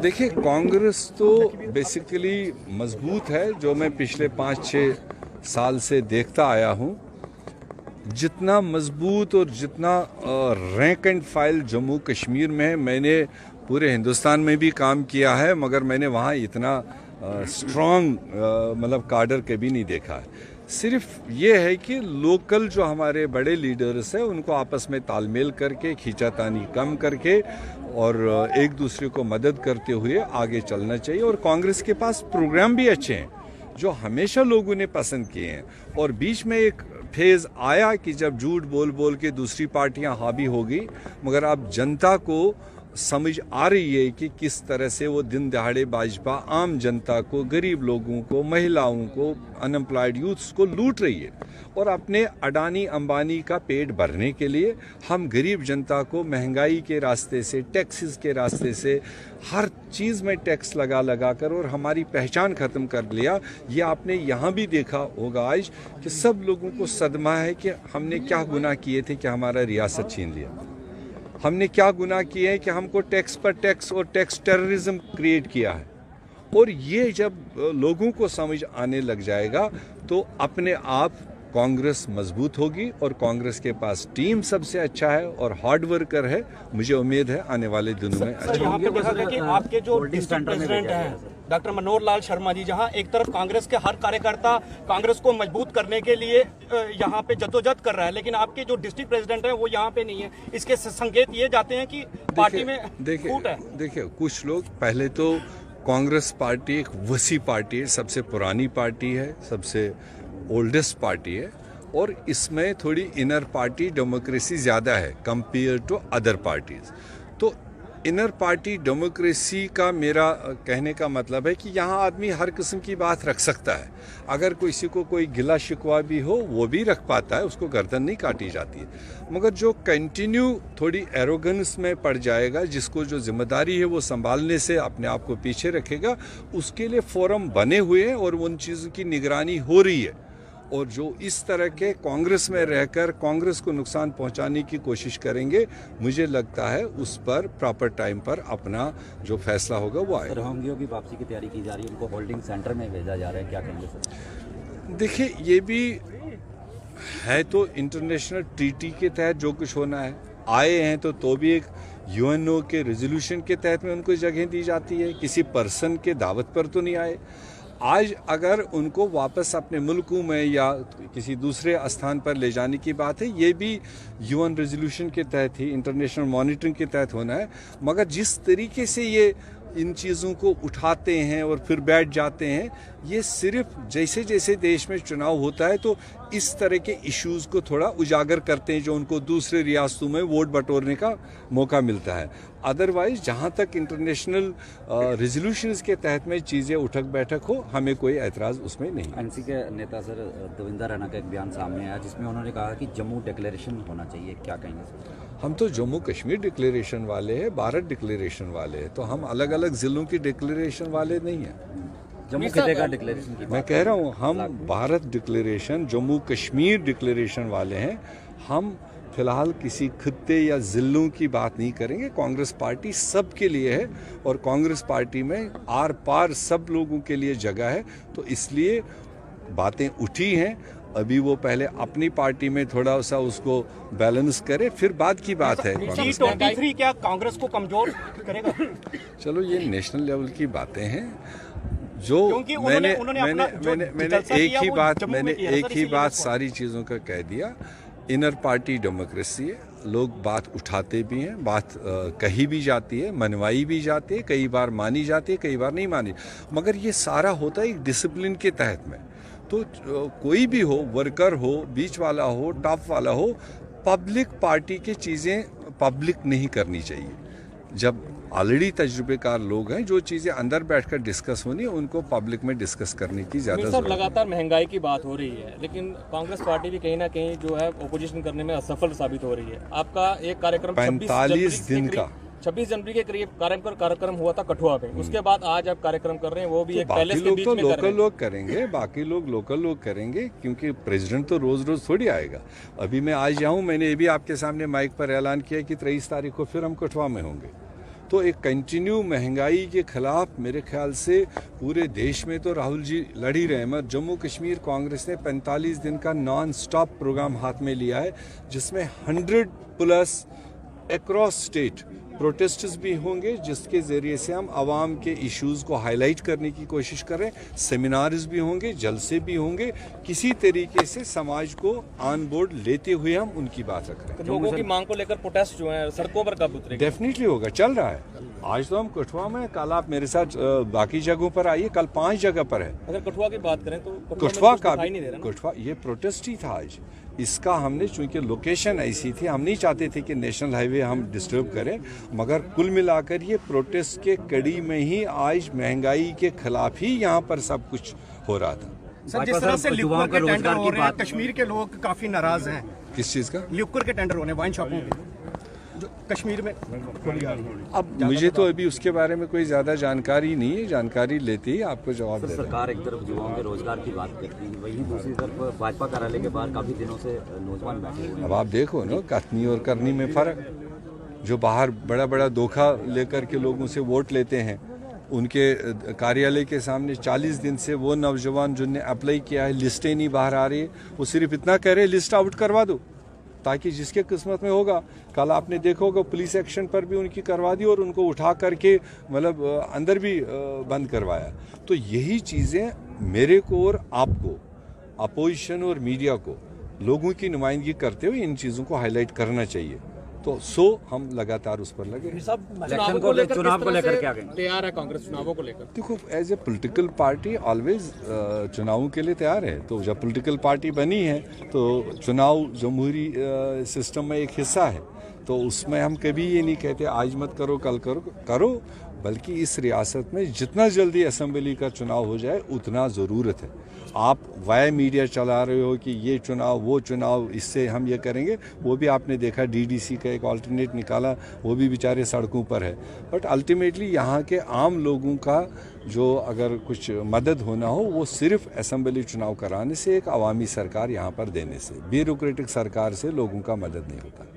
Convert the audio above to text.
देखिए, कांग्रेस तो बेसिकली मजबूत है, जो मैं पिछले 5-6 साल से देखता आया हूँ। जितना मजबूत और जितना rank and file Jammu Kashmir में है, मैंने पूरे हिंदुस्तान में भी काम किया है, मगर मैंने वहाँ इतना स्ट्रॉन्ग मतलब काडर कभी नहीं देखा है। सिर्फ ये है कि लोकल जो हमारे बड़े लीडर्स हैं उनको आपस में तालमेल करके, खींचातानी कम करके और एक दूसरे को मदद करते हुए आगे चलना चाहिए। और कांग्रेस के पास प्रोग्राम भी अच्छे हैं जो हमेशा लोगों ने पसंद किए हैं। और बीच में एक फेज आया कि जब झूठ बोल बोल के दूसरी पार्टियां हावी हो गई, मगर अब जनता को समझ आ रही है कि किस तरह से वो दिन दहाड़े भाजपा आम जनता को, गरीब लोगों को, महिलाओं को, अनएम्प्लॉयड यूथ्स को लूट रही है। और अपने अडानी अंबानी का पेट भरने के लिए हम गरीब जनता को महंगाई के रास्ते से, टैक्सेस के रास्ते से, हर चीज़ में टैक्स लगा कर और हमारी पहचान ख़त्म कर लिया। ये आपने यहाँ भी देखा होगा आज कि सब लोगों को सदमा है कि हमने क्या गुनाह किए थे कि हमारा रियासत छीन लिया। हमने क्या गुनाह किए हैं कि हमको टैक्स पर टैक्स और टैक्स टेररिज्म क्रिएट किया है। और ये जब लोगों को समझ आने लग जाएगा तो अपने आप कांग्रेस मजबूत होगी। और कांग्रेस के पास टीम सबसे अच्छा है और हार्ड वर्कर है। मुझे उम्मीद है आने वाले दिनों में अच्छा यहाँ पे देखा गया कि आपके जो डिस्ट्रिक्ट प्रेसिडेंट हैं डॉक्टर मनोहर लाल शर्मा जी, जहां एक तरफ कांग्रेस के हर कार्यकर्ता कांग्रेस को मजबूत करने के लिए यहाँ पे जद्दोजहद कर रहा है, लेकिन आपके जो डिस्ट्रिक्ट प्रेसिडेंट हैं वो यहाँ पे नहीं है। इसके संकेत ये जाते हैं कि पार्टी में फूट है। देखिए, कुछ लोग, पहले तो कांग्रेस पार्टी एक वसी पार्टी है, सबसे पुरानी पार्टी है, सबसे ओल्डेस्ट पार्टी है और इसमें थोड़ी इनर पार्टी डेमोक्रेसी ज़्यादा है कंपेयर टू अदर पार्टीज। तो इनर पार्टी डेमोक्रेसी का मेरा कहने का मतलब है कि यहाँ आदमी हर किस्म की बात रख सकता है। अगर किसी को कोई गिला शिकवा भी हो वो भी रख पाता है, उसको गर्दन नहीं काटी जाती है। मगर जो कंटिन्यू थोड़ी एरोगेंस में पड़ जाएगा, जिसको जो जिम्मेदारी है वो संभालने से अपने आप को पीछे रखेगा, उसके लिए फोरम बने हुए हैं और उन चीज़ों की निगरानी हो रही है। और जो इस तरह के कांग्रेस में रहकर कांग्रेस को नुकसान पहुंचाने की कोशिश करेंगे, मुझे लगता है उस पर प्रॉपर टाइम पर अपना जो फैसला होगा वो आएगा। रोहिंग्या की वापसी की तैयारी की जा रही है, उनको होल्डिंग सेंटर में भेजा जा रहा है, क्या कहेंगे सर? देखिए, ये भी है तो इंटरनेशनल ट्रीटी के तहत जो कुछ होना है। आए हैं तो भी एक यूएनओ के रेजोल्यूशन के तहत में उनको जगह दी जाती है, किसी पर्सन के दावत पर तो नहीं आए। आज अगर उनको वापस अपने मुल्कों में या किसी दूसरे स्थान पर ले जाने की बात है, ये भी यूएन रेजोल्यूशन के तहत ही, इंटरनेशनल मॉनिटरिंग के तहत होना है। मगर जिस तरीके से ये इन चीज़ों को उठाते हैं और फिर बैठ जाते हैं, ये सिर्फ जैसे जैसे देश में चुनाव होता है तो इस तरह के इश्यूज़ को थोड़ा उजागर करते हैं जो उनको दूसरे रियासतों में वोट बटोरने का मौका मिलता है। अदरवाइज जहाँ तक इंटरनेशनल रेजोल्यूशंस के तहत में चीज़ें उठक बैठक हो, हमें कोई एतराज़ उसमें नहीं। एनसी के नेता सर देवेंद्र रैना का एक बयान सामने आया जिसमें उन्होंने कहा कि जम्मू डिक्लेरेशन होना चाहिए, क्या कहेंगे सर? हम तो जम्मू कश्मीर डिक्लेरेशन वाले हैं, भारत डिक्लेरेशन वाले हैं, तो हम अलग अलग ज़िलों की डिक्लेरेशन वाले नहीं हैं। जम्मू खिते का डिक्लेरेशन की मैं कह रहा हूँ, हम भारत डिक्लेरेशन, जम्मू कश्मीर डिक्लेरेशन वाले हैं। हम फिलहाल किसी खित्ते या ज़िलों की बात नहीं करेंगे। कांग्रेस पार्टी सब के लिए है और कांग्रेस पार्टी में आर पार सब लोगों के लिए जगह है, तो इसलिए बातें उठी हैं। अभी वो पहले अपनी पार्टी में थोड़ा सा उसको बैलेंस करे, फिर बाद की बात है। G23 क्या कांग्रेस को कमजोर करेगा? चलो, ये नेशनल लेवल की बातें हैं। जो मैंने एक ही बात सारी चीज़ों का कह दिया। इनर पार्टी डेमोक्रेसी है, लोग बात उठाते भी हैं, बात कही भी जाती है, मनवाई भी जाती है, कई बार मानी जाती है, कई बार नहीं मानी। मगर ये सारा होता है एक डिसिप्लिन के तहत में। तो कोई भी हो, वर्कर हो, बीच वाला हो, टॉप वाला हो, पब्लिक पार्टी की चीज़ें पब्लिक नहीं करनी चाहिए। जब ऑलरेडी तजुर्बेकार लोग हैं, जो चीज़ें अंदर बैठकर डिस्कस होनी है उनको पब्लिक में डिस्कस करने की ज़्यादा जरूरत है। लगातार महंगाई की बात हो रही है, लेकिन कांग्रेस पार्टी भी कहीं ना कहीं जो है ओपोजिशन करने में असफल साबित हो रही है। आपका एक कार्यक्रम 45 दिन का 26 जनवरी के करीब कार्यक्रम हुआ था कठुआ पे, उसके बाद आज आप कार्यक्रम कर रहे हैं, वो भी एक पैलेस के बीच में लोकल लोग करेंगे, बाकी लोग लोकल लोग करेंगे, क्योंकि प्रेसिडेंट तो रोज रोज थोड़ी आएगा। अभी मैं आज जाऊं, मैंने ये भी आपके सामने माइक पर ऐलान किया कि 23 तारीख को फिर हम कठुआ में होंगे। तो एक कंटिन्यू महंगाई के खिलाफ मेरे ख्याल से पूरे देश में तो राहुल जी लड़ ही रहे हैं, मगर जम्मू कश्मीर कांग्रेस ने 45 दिन का नॉन स्टॉप प्रोग्राम हाथ में लिया है, जिसमें 100+ अक्रॉस स्टेट प्रोटेस्ट्स भी होंगे, जिसके ज़रिए से हम आवाम के इश्यूज़ को हाईलाइट करने की कोशिश करें। सेमिनार्स भी होंगे, जलसे भी होंगे, किसी तरीके से समाज को ऑन बोर्ड लेते हुए हम उनकी बात रख रहे हैं। तो लोगों की मांग को लेकर प्रोटेस्ट जो है सड़कों पर कब उतरेंगे? डेफिनेटली होगा, चल रहा है। आज तो हम कठुआ में, कल आप मेरे साथ बाकी जगहों पर आइए, कल 5 जगह पर है। अगर कठुआ की बात करें तो कठुआ का नहीं दे रहा ना? कठुआ ये प्रोटेस्ट ही था आज। इसका हमने, चूंकि लोकेशन ऐसी थी, हम नहीं चाहते थे कि नेशनल हाईवे हम डिस्टर्ब करें, मगर कुल मिलाकर ये प्रोटेस्ट के कड़ी में ही आज महंगाई के खिलाफ ही यहाँ पर सब कुछ हो रहा था। सर, जिस तरह से लिक्वर के टेंडर हो रहे हैं, कश्मीर के लोग काफी नाराज हैं। किस चीज़ का? लिक्वर के टेंडर होने वाइन शॉपों के जो कश्मीर में। अब मुझे तो अभी उसके बारे में कोई ज़्यादा जानकारी नहीं है, जानकारी लेते ही आपको जवाब दे। सरकार एक तरफ युवाओं के रोजगार की बात करती है, वहीं दूसरी तरफ भाजपा कार्यालय के बाहर काफी दिनों से नौजवान बैठे हुए हैं। अब आप देखो ना, कथनी और करनी में फ़र्क। जो बाहर बड़ा बड़ा धोखा लेकर के लोगों से वोट लेते हैं, उनके कार्यालय के सामने 40 दिन से वो नौजवान जिनने अप्लाई किया है, लिस्टें नहीं बाहर आ रही है, वो सिर्फ इतना कह रहे हैं लिस्ट आउट करवा दो, ताकि जिसके किस्मत में होगा। कल आपने देखा होगा पुलिस एक्शन पर भी उनकी करवा दी और उनको उठा करके मतलब अंदर भी बंद करवाया। तो यही चीज़ें मेरे को और आपको, अपोजिशन और मीडिया को, लोगों की नुमाइंदगी करते हुए इन चीज़ों को हाईलाइट करना चाहिए। तो हम लगातार उस पर लगे। चुनाव को लेकर क्या कहेंगे? तैयार है कांग्रेस चुनावों को लेकर? देखो, as a political party always चुनावों के लिए तैयार है। तो जब पॉलिटिकल पार्टी बनी है तो चुनाव जमहूरी सिस्टम में एक हिस्सा है, तो उसमें हम कभी ये नहीं कहते आज मत करो कल करो, बल्कि इस रियासत में जितना जल्दी असेंबली का चुनाव हो जाए उतना ज़रूरत है। आप वाया मीडिया चला रहे हो कि ये चुनाव वो चुनाव, इससे हम ये करेंगे, वो भी आपने देखा डीडीसी का एक ऑल्टरनेट निकाला, वो भी बेचारे सड़कों पर है। बट अल्टीमेटली यहाँ के आम लोगों का जो अगर कुछ मदद होना हो, वो सिर्फ असेंबली चुनाव कराने से, एक अवामी सरकार यहाँ पर देने से, ब्यूरोक्रेटिक सरकार से लोगों का मदद नहीं होता।